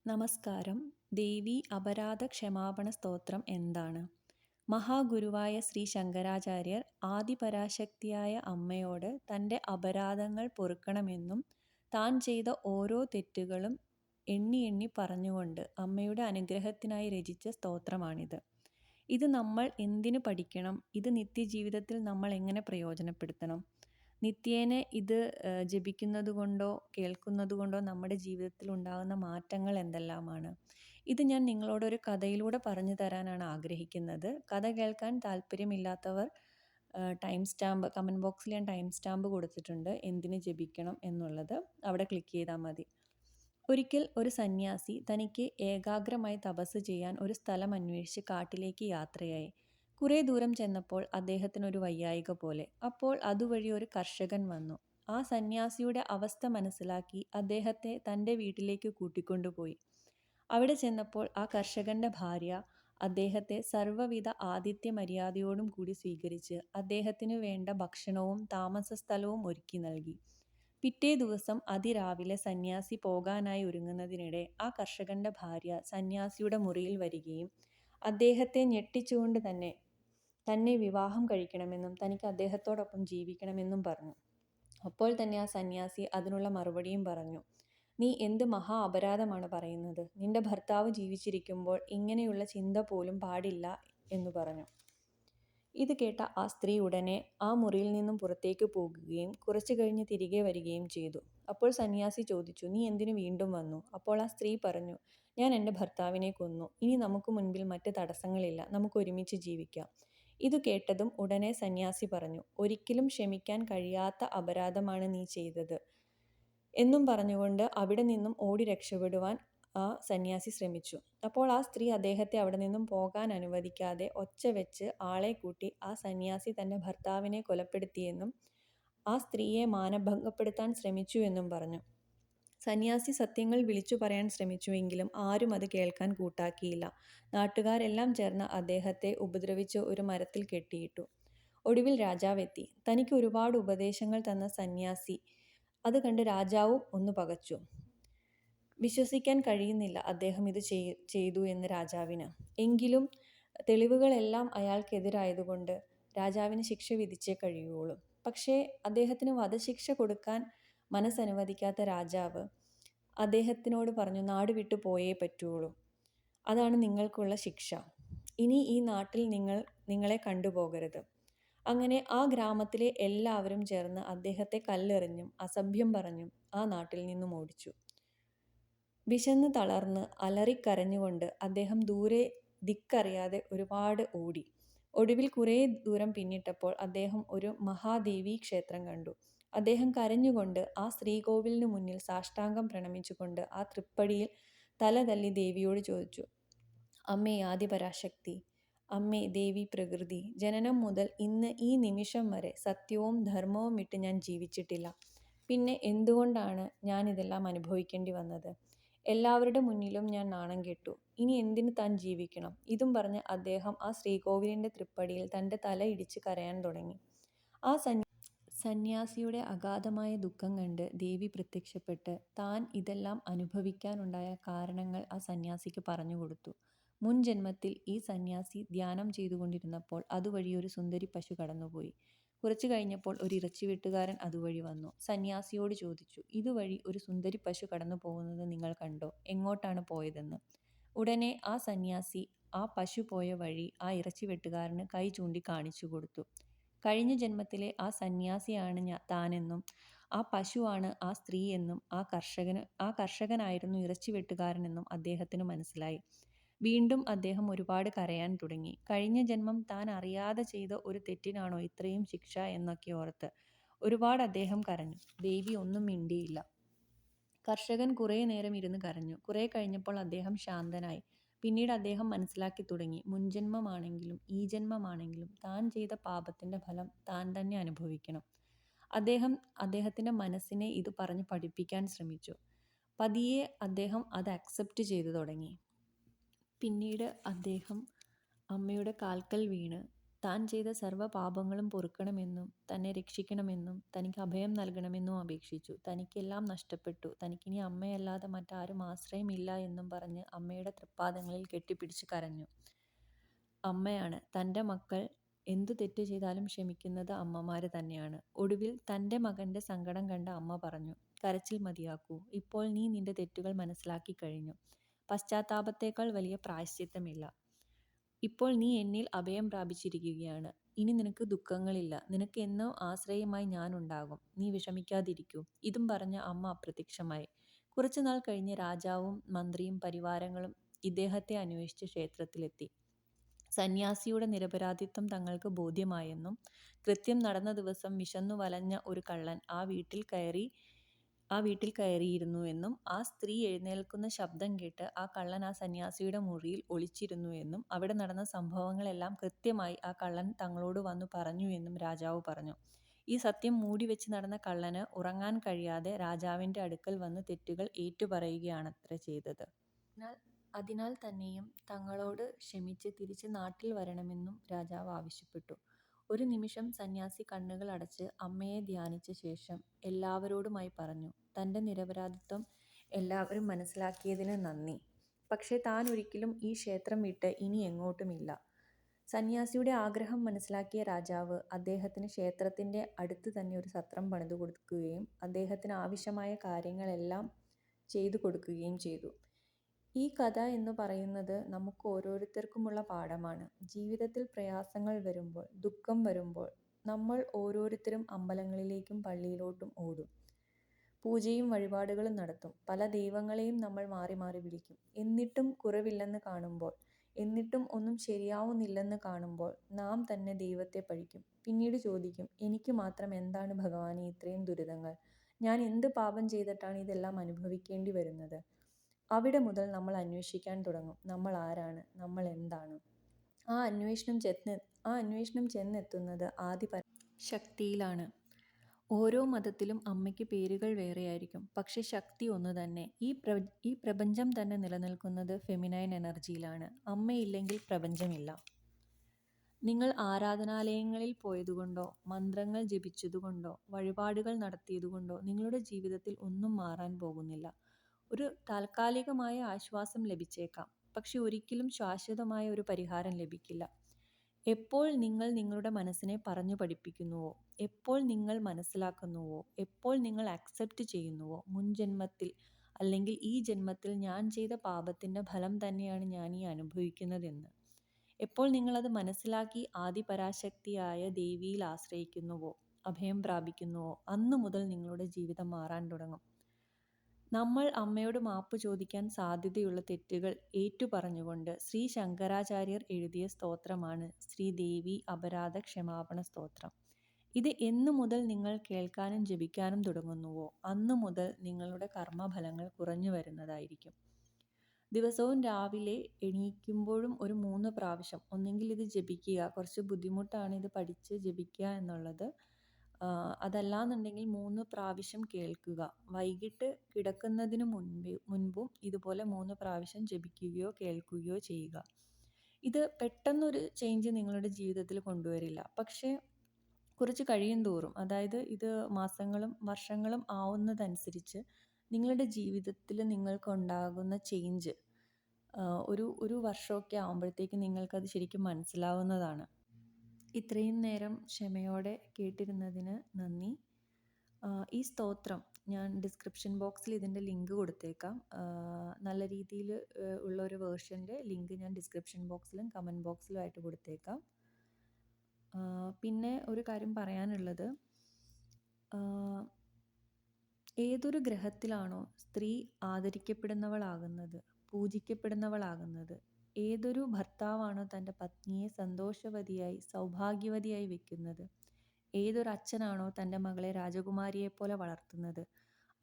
നമസ്കാരം. ദേവി അപരാധ ക്ഷമാപണ സ്തോത്രം എന്താണ്? മഹാഗുരുവായ ശ്രീ ശങ്കരാചാര്യർ ആദിപരാശക്തിയായ അമ്മയോട് തൻ്റെ അപരാധങ്ങൾ പൊറുക്കണമെന്നും താൻ ചെയ്ത ഓരോ തെറ്റുകളും എണ്ണി എണ്ണി പറഞ്ഞുകൊണ്ട് അമ്മയുടെ അനുഗ്രഹത്തിനായി രചിച്ച സ്തോത്രമാണിത്. ഇത് നമ്മൾ എന്തിനു പഠിക്കണം? ഇത് നിത്യജീവിതത്തിൽ നമ്മൾ എങ്ങനെ പ്രയോജനപ്പെടുത്തണം? നിത്യേന ഇത് ജപിക്കുന്നത് കൊണ്ടോ കേൾക്കുന്നത് കൊണ്ടോ നമ്മുടെ ജീവിതത്തിൽ ഉണ്ടാകുന്ന മാറ്റങ്ങൾ എന്തെല്ലാമാണ്? ഇത് ഞാൻ നിങ്ങളോടൊരു കഥയിലൂടെ പറഞ്ഞു തരാനാണ് ആഗ്രഹിക്കുന്നത്. കഥ കേൾക്കാൻ താല്പര്യമില്ലാത്തവർ ടൈം സ്റ്റാമ്പ് കമൻറ്റ് ബോക്സിൽ ഞാൻ ടൈം സ്റ്റാമ്പ് കൊടുത്തിട്ടുണ്ട് എന്തിന് ജപിക്കണം എന്നുള്ളത്. അവിടെ ക്ലിക്ക് ചെയ്താൽ മതി. ഒരിക്കൽ ഒരു സന്യാസി തനിക്ക് ഏകാഗ്രമായി തപസ് ചെയ്യാൻ ഒരു സ്ഥലം അന്വേഷിച്ച് കാട്ടിലേക്ക് യാത്രയായി. കുറേ ദൂരം ചെന്നപ്പോൾ അദ്ദേഹത്തിനൊരു വയ്യായിക പോലെ. അപ്പോൾ അതുവഴി ഒരു കർഷകൻ വന്നു. ആ സന്യാസിയുടെ അവസ്ഥ മനസ്സിലാക്കി അദ്ദേഹത്തെ തൻ്റെ വീട്ടിലേക്ക് കൂട്ടിക്കൊണ്ടുപോയി. അവിടെ ചെന്നപ്പോൾ ആ കർഷകന്റെ ഭാര്യ അദ്ദേഹത്തെ സർവ്വവിധ ആതിഥ്യ മര്യാദയോടും കൂടി സ്വീകരിച്ച് അദ്ദേഹത്തിനു വേണ്ട ഭക്ഷണവും താമസസ്ഥലവും ഒരുക്കി നൽകി. പിറ്റേ ദിവസം അതിരാവിലെ സന്യാസി പോകാനായി ഒരുങ്ങുന്നതിനിടെ ആ കർഷകന്റെ ഭാര്യ സന്യാസിയുടെ മുറിയിൽ വരികയും അദ്ദേഹത്തെ ഞെട്ടിച്ചുകൊണ്ട് തന്നെ വിവാഹം കഴിക്കണമെന്നും തനിക്ക് അദ്ദേഹത്തോടൊപ്പം ജീവിക്കണമെന്നും പറഞ്ഞു. അപ്പോൾ തന്നെ ആ സന്യാസി അതിനുള്ള മറുപടിയും പറഞ്ഞു. നീ എന്ത് മഹാ അപരാധമാണ് പറയുന്നത്? നിന്റെ ഭർത്താവ് ജീവിച്ചിരിക്കുമ്പോൾ ഇങ്ങനെയുള്ള ചിന്ത പോലും പാടില്ല എന്നു പറഞ്ഞു. ഇത് കേട്ട ആ സ്ത്രീ ഉടനെ ആ മുറിയിൽ നിന്നും പുറത്തേക്ക് പോകുകയും കുറച്ചു കഴിഞ്ഞ് തിരികെ വരികയും ചെയ്തു. അപ്പോൾ സന്യാസി ചോദിച്ചു, നീ എന്തിനു വീണ്ടും വന്നു? അപ്പോൾ ആ സ്ത്രീ പറഞ്ഞു, ഞാൻ എൻ്റെ ഭർത്താവിനെ കൊന്നു. ഇനി നമുക്ക് മുൻപിൽ മറ്റ് തടസ്സങ്ങളില്ല, നമുക്ക് ഒരുമിച്ച് ജീവിക്കാം. ഇത് കേട്ടതും ഉടനെ സന്യാസി പറഞ്ഞു, ഒരിക്കലും ക്ഷമിക്കാൻ കഴിയാത്ത അപരാധമാണ് നീ ചെയ്തത് എന്നും പറഞ്ഞുകൊണ്ട് അവിടെ നിന്നും ഓടി രക്ഷപ്പെടുവാൻ ആ സന്യാസി ശ്രമിച്ചു. അപ്പോൾ ആ സ്ത്രീ അദ്ദേഹത്തെ അവിടെ നിന്നും പോകാൻ അനുവദിക്കാതെ ഒച്ച വെച്ച് ആളെ കൂട്ടി ആ സന്യാസി തൻ്റെ ഭർത്താവിനെ കൊലപ്പെടുത്തിയെന്നും ആ സ്ത്രീയെ മാനഭംഗപ്പെടുത്താൻ ശ്രമിച്ചു എന്നും പറഞ്ഞു. സന്യാസി സത്യങ്ങൾ വിളിച്ചു പറയാൻ ശ്രമിച്ചുവെങ്കിലും ആരും അത് കേൾക്കാൻ കൂട്ടാക്കിയില്ല. നാട്ടുകാരെല്ലാം ചേർന്ന് അദ്ദേഹത്തെ ഉപദ്രവിച്ച് ഒരു മരത്തിൽ കെട്ടിയിട്ടു. ഒടുവിൽ രാജാവെത്തി. തനിക്ക് ഒരുപാട് ഉപദേശങ്ങൾ തന്ന സന്യാസി അത് കണ്ട് രാജാവും ഒന്ന് പകച്ചു. വിശ്വസിക്കാൻ കഴിയുന്നില്ല അദ്ദേഹം ഇത് ചെയ്തു എന്ന് രാജാവിന്. എങ്കിലും തെളിവുകളെല്ലാം അയാൾക്കെതിരായതുകൊണ്ട് രാജാവിന് ശിക്ഷ വിധിച്ചേ കഴിയുള്ളൂ. പക്ഷേ അദ്ദേഹത്തിന് വധശിക്ഷ കൊടുക്കാൻ മനസ്സനുവദിക്കാത്ത രാജാവ് അദ്ദേഹത്തിനോട് പറഞ്ഞു, നാട് വിട്ടു പോയേ പറ്റുള്ളൂ. അതാണ് നിങ്ങൾക്കുള്ള ശിക്ഷ. ഇനി ഈ നാട്ടിൽ നിങ്ങളെ കണ്ടുപോകരുത്. അങ്ങനെ ആ ഗ്രാമത്തിലെ എല്ലാവരും ചേർന്ന് അദ്ദേഹത്തെ കല്ലെറിഞ്ഞും അസഭ്യം പറഞ്ഞും ആ നാട്ടിൽ നിന്നും ഓടിച്ചു. വിശന്ന് തളർന്ന് അലറിക്കരഞ്ഞുകൊണ്ട് അദ്ദേഹം ദൂരെ ദിക്കറിയാതെ ഒരുപാട് ഓടി. ഒടുവിൽ കുറേ ദൂരം പിന്നിട്ടപ്പോൾ അദ്ദേഹം ഒരു മഹാദേവീ ക്ഷേത്രം കണ്ടു. അദ്ദേഹം കരഞ്ഞുകൊണ്ട് ആ ശ്രീകോവിലിനു മുന്നിൽ സാഷ്ടാംഗം പ്രണമിച്ചുകൊണ്ട് ആ തൃപ്പടിയിൽ തല തല്ലി ദേവിയോട് ചോദിച്ചു, അമ്മേ ആദിപരാശക്തി, അമ്മേ ദേവി പ്രകൃതി, ജനനം മുതൽ ഇന്ന് ഈ നിമിഷം വരെ സത്യവും ധർമ്മവും വിട്ട് ഞാൻ ജീവിച്ചിട്ടില്ല. പിന്നെ എന്തുകൊണ്ടാണ് ഞാൻ ഇതെല്ലാം അനുഭവിക്കേണ്ടി വന്നത്? എല്ലാവരുടെ മുന്നിലും ഞാൻ നാണം കെട്ടു. ഇനി എന്തിന് താൻ ജീവിക്കണം? ഇതും പറഞ്ഞ് അദ്ദേഹം ആ ശ്രീകോവിലിൻ്റെ തൃപ്പടിയിൽ തൻ്റെ തല ഇടിച്ച് കരയാൻ തുടങ്ങി. ആ സന്യാസിയുടെ അഗാധമായ ദുഃഖം കണ്ട് ദേവി പ്രത്യക്ഷപ്പെട്ട് താൻ ഇതെല്ലാം അനുഭവിക്കാനുണ്ടായ കാരണങ്ങൾ ആ സന്യാസിക്ക് പറഞ്ഞു കൊടുത്തു. മുൻ ജന്മത്തിൽ ഈ സന്യാസി ധ്യാനം ചെയ്തുകൊണ്ടിരുന്നപ്പോൾ അതുവഴി ഒരു സുന്ദരി പശു കടന്നുപോയി. കുറച്ചു കഴിഞ്ഞപ്പോൾ ഒരു ഇറച്ചിവെട്ടുകാരൻ അതുവഴി വന്നു. സന്യാസിയോട് ചോദിച്ചു, ഇതുവഴി ഒരു സുന്ദരി പശു കടന്നു പോകുന്നത് നിങ്ങൾ കണ്ടോ? എങ്ങോട്ടാണ് പോയതെന്ന്. ഉടനെ ആ സന്യാസി ആ പശു പോയ വഴി ആ ഇറച്ചിവെട്ടുകാരന് കൈ ചൂണ്ടി കാണിച്ചു കൊടുത്തു. കഴിഞ്ഞ ജന്മത്തിലെ ആ സന്യാസിയാണ് താനെന്നും ആ പശുവാണ് ആ സ്ത്രീ എന്നും ആ കർഷകനായിരുന്നു ഇറച്ചിവെട്ടുകാരനെന്നും അദ്ദേഹത്തിന് മനസ്സിലായി. വീണ്ടും അദ്ദേഹം ഒരുപാട് കരയാൻ തുടങ്ങി. കഴിഞ്ഞ ജന്മം താൻ അറിയാതെ ചെയ്ത ഒരു തെറ്റിനാണോ ഇത്രയും ശിക്ഷ എന്നൊക്കെ ഓർത്ത് ഒരുപാട് അദ്ദേഹം കരഞ്ഞു. ദേവി ഒന്നും മിണ്ടിയില്ല. കർഷകൻ കുറേ നേരം ഇരുന്ന് കരഞ്ഞു. കുറേ കഴിഞ്ഞപ്പോൾ അദ്ദേഹം ശാന്തനായി. പിന്നീട് അദ്ദേഹം മനസ്സിലാക്കി തുടങ്ങി, മുൻജന്മമാണെങ്കിലും ഈ ജന്മമാണെങ്കിലും താൻ ചെയ്ത പാപത്തിൻ്റെ ഫലം താൻ തന്നെ അനുഭവിക്കണം. അദ്ദേഹത്തിൻ്റെ മനസ്സിനെ ഇത് പറഞ്ഞ് പഠിപ്പിക്കാൻ ശ്രമിച്ചു. പതിയെ അദ്ദേഹം അത് അക്സെപ്റ്റ് ചെയ്തു തുടങ്ങി. പിന്നീട് അദ്ദേഹം അമ്മയുടെ കാൽക്കൽ വീണ് താൻ ചെയ്ത സർവ്വ പാപങ്ങളും പൊറുക്കണമെന്നും തന്നെ രക്ഷിക്കണമെന്നും തനിക്ക് അഭയം നൽകണമെന്നും അപേക്ഷിച്ചു. തനിക്കെല്ലാം നഷ്ടപ്പെട്ടു, തനിക്കിനി അമ്മയല്ലാതെ മറ്റാരും ആശ്രയമില്ല എന്നും പറഞ്ഞ് അമ്മയുടെ തൃപ്പാദങ്ങളിൽ കെട്ടിപ്പിടിച്ച് കരഞ്ഞു. അമ്മയാണ്. തൻ്റെ മക്കൾ എന്തു തെറ്റ് ചെയ്താലും ക്ഷമിക്കുന്നത് അമ്മമാര് തന്നെയാണ്. ഒടുവിൽ തൻ്റെ മകൻ്റെ സങ്കടം കണ്ട അമ്മ പറഞ്ഞു, കരച്ചിൽ മതിയാക്കൂ. ഇപ്പോൾ നീ നിന്റെ തെറ്റുകൾ മനസ്സിലാക്കി കഴിഞ്ഞു. പശ്ചാത്താപത്തേക്കാൾ വലിയ പ്രായശ്ചിത്തമില്ല. ഇപ്പോൾ നീ എന്നിൽ അഭയം പ്രാപിച്ചിരിക്കുകയാണ്. ഇനി നിനക്ക് ദുഃഖങ്ങളില്ല. നിനക്ക് എന്നും ആശ്രയമായി ഞാനുണ്ടാകും. നീ വിഷമിക്കാതിരിക്കൂ. ഇതും പറഞ്ഞ് അമ്മ അപ്രത്യക്ഷമായി. കുറച്ചുനാൾ കഴിഞ്ഞ് രാജാവും മന്ത്രിയും പരിവാരങ്ങളും ഇദ്ദേഹത്തെ അന്വേഷിച്ച് ക്ഷേത്രത്തിലെത്തി. സന്യാസിയുടെ നിരപരാധിത്വം തങ്ങൾക്ക് ബോധ്യമായെന്നും കൃത്യം നടന്ന ദിവസം വിശന്നു വലഞ്ഞ ഒരു കള്ളൻ ആ വീട്ടിൽ കയറിയിരുന്നുവെന്നും ആ സ്ത്രീ എഴുന്നേൽക്കുന്ന ശബ്ദം കേട്ട് ആ കള്ളൻ ആ സന്യാസിയുടെ മുറിയിൽ ഒളിച്ചിരുന്നുവെന്നും അവിടെ നടന്ന സംഭവങ്ങളെല്ലാം കൃത്യമായി ആ കള്ളൻ തങ്ങളോട് വന്നു പറഞ്ഞുവെന്നും രാജാവ് പറഞ്ഞു. ഈ സത്യം മൂടിവെച്ച് നടന്ന കള്ളന് ഉറങ്ങാൻ കഴിയാതെ രാജാവിൻ്റെ അടുക്കൽ വന്ന് തെറ്റുകൾ ഏറ്റുപറയുകയാണത്രേ ചെയ്തത്. അതിനാൽ തന്നെയും തങ്ങളോട് ക്ഷമിച്ച് തിരിച്ച് നാട്ടിൽ വരണമെന്നും രാജാവ് ആവശ്യപ്പെട്ടു. ഒരു നിമിഷം സന്യാസി കണ്ണുകൾ അടച്ച് അമ്മയെ ധ്യാനിച്ച ശേഷം എല്ലാവരോടുമായി പറഞ്ഞു, തൻ്റെ നിരപരാധിത്വം എല്ലാവരും മനസ്സിലാക്കിയതിന് നന്ദി. പക്ഷേ താൻ ഒരിക്കലും ഈ ക്ഷേത്രം വിട്ട് ഇനി എങ്ങോട്ടുമില്ല. സന്യാസിയുടെ ആഗ്രഹം മനസ്സിലാക്കിയ രാജാവ് അദ്ദേഹത്തിന് ക്ഷേത്രത്തിൻ്റെ അടുത്ത് തന്നെ ഒരു സത്രം പണിതു കൊടുക്കുകയും അദ്ദേഹത്തിന് ആവശ്യമായ കാര്യങ്ങളെല്ലാം ചെയ്തു കൊടുക്കുകയും ചെയ്തു. ഈ കഥ എന്ന് പറയുന്നത് നമുക്ക് ഓരോരുത്തർക്കുമുള്ള പാഠമാണ്. ജീവിതത്തിൽ പ്രയാസങ്ങൾ വരുമ്പോൾ, ദുഃഖം വരുമ്പോൾ നമ്മൾ ഓരോരുത്തരും അമ്പലങ്ങളിലേക്കും പള്ളിയിലോട്ടും ഓടും. പൂജയും വഴിപാടുകളും നടത്തും. പല ദൈവങ്ങളെയും നമ്മൾ മാറി മാറി വിളിക്കും. എന്നിട്ടും കുറവില്ലെന്ന് കാണുമ്പോൾ, എന്നിട്ടും ഒന്നും ശരിയാവുന്നില്ലെന്ന് കാണുമ്പോൾ നാം തന്നെ ദൈവത്തെ പഴിക്കും. പിന്നീട് ചോദിക്കും, എനിക്ക് മാത്രം എന്താണ് ഭഗവാനേ ഇത്രയും ദുരിതങ്ങൾ? ഞാൻ എന്ത് പാപം ചെയ്തിട്ടാണ് ഇതെല്ലാം അനുഭവിക്കേണ്ടി വരുന്നത്? അവിടെ മുതൽ നമ്മൾ അന്വേഷിക്കാൻ തുടങ്ങും, നമ്മൾ ആരാണ്, നമ്മൾ എന്താണ്. ആ അന്വേഷണം ചെന്നെത്തുന്നത് ശക്തിയിലാണ്. ഓരോ മതത്തിലും അമ്മയ്ക്ക് പേരുകൾ വേറെയായിരിക്കും, പക്ഷെ ശക്തി ഒന്ന് തന്നെ. ഈ പ്രപഞ്ചം തന്നെ നിലനിൽക്കുന്നത് ഫെമിനൈൻ എനർജിയിലാണ്. അമ്മയില്ലെങ്കിൽ പ്രപഞ്ചമില്ല. നിങ്ങൾ ആരാധനാലയങ്ങളിൽ പോയതുകൊണ്ടോ മന്ത്രങ്ങൾ ജപിച്ചതുകൊണ്ടോ വഴിപാടുകൾ നടത്തിയതുകൊണ്ടോ നിങ്ങളുടെ ജീവിതത്തിൽ ഒന്നും മാറാൻ പോകുന്നില്ല. ഒരു താൽക്കാലികമായ ആശ്വാസം ലഭിച്ചേക്കാം, പക്ഷെ ഒരിക്കലും ശാശ്വതമായ ഒരു പരിഹാരം ലഭിക്കില്ല. എപ്പോൾ നിങ്ങൾ നിങ്ങളുടെ മനസ്സിനെ പറഞ്ഞു പഠിപ്പിക്കുന്നുവോ, എപ്പോൾ നിങ്ങൾ മനസ്സിലാക്കുന്നുവോ, എപ്പോൾ നിങ്ങൾ അക്സെപ്റ്റ് ചെയ്യുന്നുവോ, മുൻജന്മത്തിൽ അല്ലെങ്കിൽ ഈ ജന്മത്തിൽ ഞാൻ ചെയ്ത പാപത്തിൻ്റെ ഫലം തന്നെയാണ് ഞാൻ ഈ അനുഭവിക്കുന്നതെന്ന്, എപ്പോൾ നിങ്ങളത് മനസ്സിലാക്കി ആദിപരാശക്തിയായ ദേവിയിൽ ആശ്രയിക്കുന്നുവോ, അഭയം പ്രാപിക്കുന്നുവോ, അന്നു മുതൽ നിങ്ങളുടെ ജീവിതം മാറാൻ തുടങ്ങും. നമ്മൾ അമ്മയോട് മാപ്പ് ചോദിക്കാൻ സാധ്യതയുള്ള തെറ്റുകൾ ഏറ്റുപറഞ്ഞുകൊണ്ട് ശ്രീ ശങ്കരാചാര്യർ എഴുതിയ സ്തോത്രമാണ് ശ്രീദേവി അപരാധ ക്ഷമാപണ സ്തോത്രം. ഇത് എന്നു മുതൽ നിങ്ങൾ കേൾക്കാനും ജപിക്കാനും തുടങ്ങുന്നുവോ അന്നു മുതൽ നിങ്ങളുടെ കർമ്മഫലങ്ങൾ കുറഞ്ഞു വരുന്നതായിരിക്കും. ദിവസവും രാവിലെ എണീക്കുമ്പോഴും ഒരു 3 പ്രാവശ്യം ഒന്നെങ്കിൽ ഇത് ജപിക്കുക. കുറച്ച് ബുദ്ധിമുട്ടാണ് ഇത് പഠിച്ച് ജപിക്കുക എന്നുള്ളത്. അതല്ലാന്നുണ്ടെങ്കിൽ 3 പ്രാവശ്യം കേൾക്കുക. വൈകിട്ട് കിടക്കുന്നതിന് മുൻപും ഇതുപോലെ 3 പ്രാവശ്യം ജപിക്കുകയോ കേൾക്കുകയോ ചെയ്യുക. ഇത് പെട്ടെന്നൊരു ചേഞ്ച് നിങ്ങളുടെ ജീവിതത്തിൽ കൊണ്ടുവരില്ല, പക്ഷേ കുറച്ച് കഴിയും തോറും, അതായത് ഇത് മാസങ്ങളും വർഷങ്ങളും ആവുന്നതനുസരിച്ച് നിങ്ങളുടെ ജീവിതത്തിൽ നിങ്ങൾക്കുണ്ടാകുന്ന ചേഞ്ച് ഒരു വർഷമൊക്കെ ആകുമ്പോഴത്തേക്ക് നിങ്ങൾക്കത് ശരിക്കും മനസ്സിലാവുന്നതാണ്. ഇത്രയും നേരം ക്ഷമയോടെ കേട്ടിരുന്നതിന് നന്ദി. ഈ സ്തോത്രം ഞാൻ ഡിസ്ക്രിപ്ഷൻ ബോക്സിൽ ഇതിൻ്റെ ലിങ്ക് കൊടുത്തേക്കാം. നല്ല രീതിയിൽ ഉള്ളൊരു വേർഷൻ്റെ ലിങ്ക് ഞാൻ ഡിസ്ക്രിപ്ഷൻ ബോക്സിലും കമൻറ്റ് ബോക്സിലുമായിട്ട് കൊടുത്തേക്കാം. പിന്നെ ഒരു കാര്യം പറയാനുള്ളത്, ഏതൊരു ഗ്രഹത്തിലാണോ സ്ത്രീ ആദരിക്കപ്പെടുന്നവളാകുന്നത്, പൂജിക്കപ്പെടുന്നവളാകുന്നത്, ഏതൊരു ഭർത്താവാണോ തൻ്റെ പത്നിയെ സന്തോഷവതിയായി സൗഭാഗ്യവതിയായി വെക്കുന്നത്, ഏതൊരു അച്ഛനാണോ തൻ്റെ മകളെ രാജകുമാരിയെപ്പോലെ വളർത്തുന്നത്,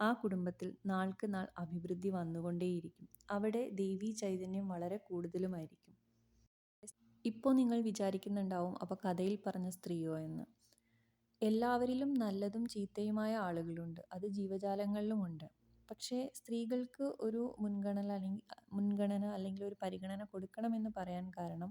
ആ കുടുംബത്തിൽ നാൾക്ക് നാൾ അഭിവൃദ്ധി വന്നുകൊണ്ടേയിരിക്കും. അവിടെ ദേവീ ചൈതന്യം വളരെ കൂടുതലുമായിരിക്കും. ഇപ്പോൾ നിങ്ങൾ വിചാരിക്കുന്നുണ്ടാവും, അപ്പോൾ കഥയിൽ പറഞ്ഞ സ്ത്രീയോ എന്ന്. എല്ലാവരിലും നല്ലതും ചീത്തയുമായ ആളുകളുണ്ട്, അത് ജീവജാലങ്ങളിലുമുണ്ട്. പക്ഷേ സ്ത്രീകൾക്ക് ഒരു മുൻഗണന അല്ലെങ്കിൽ ഒരു പരിഗണന കൊടുക്കണമെന്ന് പറയാൻ കാരണം,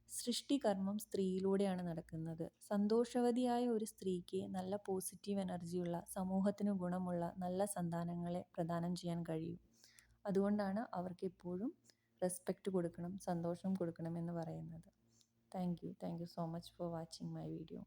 സൃഷ്ടികർമ്മം സ്ത്രീയിലൂടെയാണ് നടക്കുന്നത്. സന്തോഷവതിയായ ഒരു സ്ത്രീക്ക് നല്ല പോസിറ്റീവ് എനർജിയുള്ള, സമൂഹത്തിന് ഗുണമുള്ള നല്ല സന്താനങ്ങളെ പ്രദാനം ചെയ്യാൻ കഴിയും. അതുകൊണ്ടാണ് അവർക്ക് എപ്പോഴും റെസ്പെക്റ്റ് കൊടുക്കണം, സന്തോഷം കൊടുക്കണം എന്ന് പറയുന്നത്. Thank you so much for watching my video.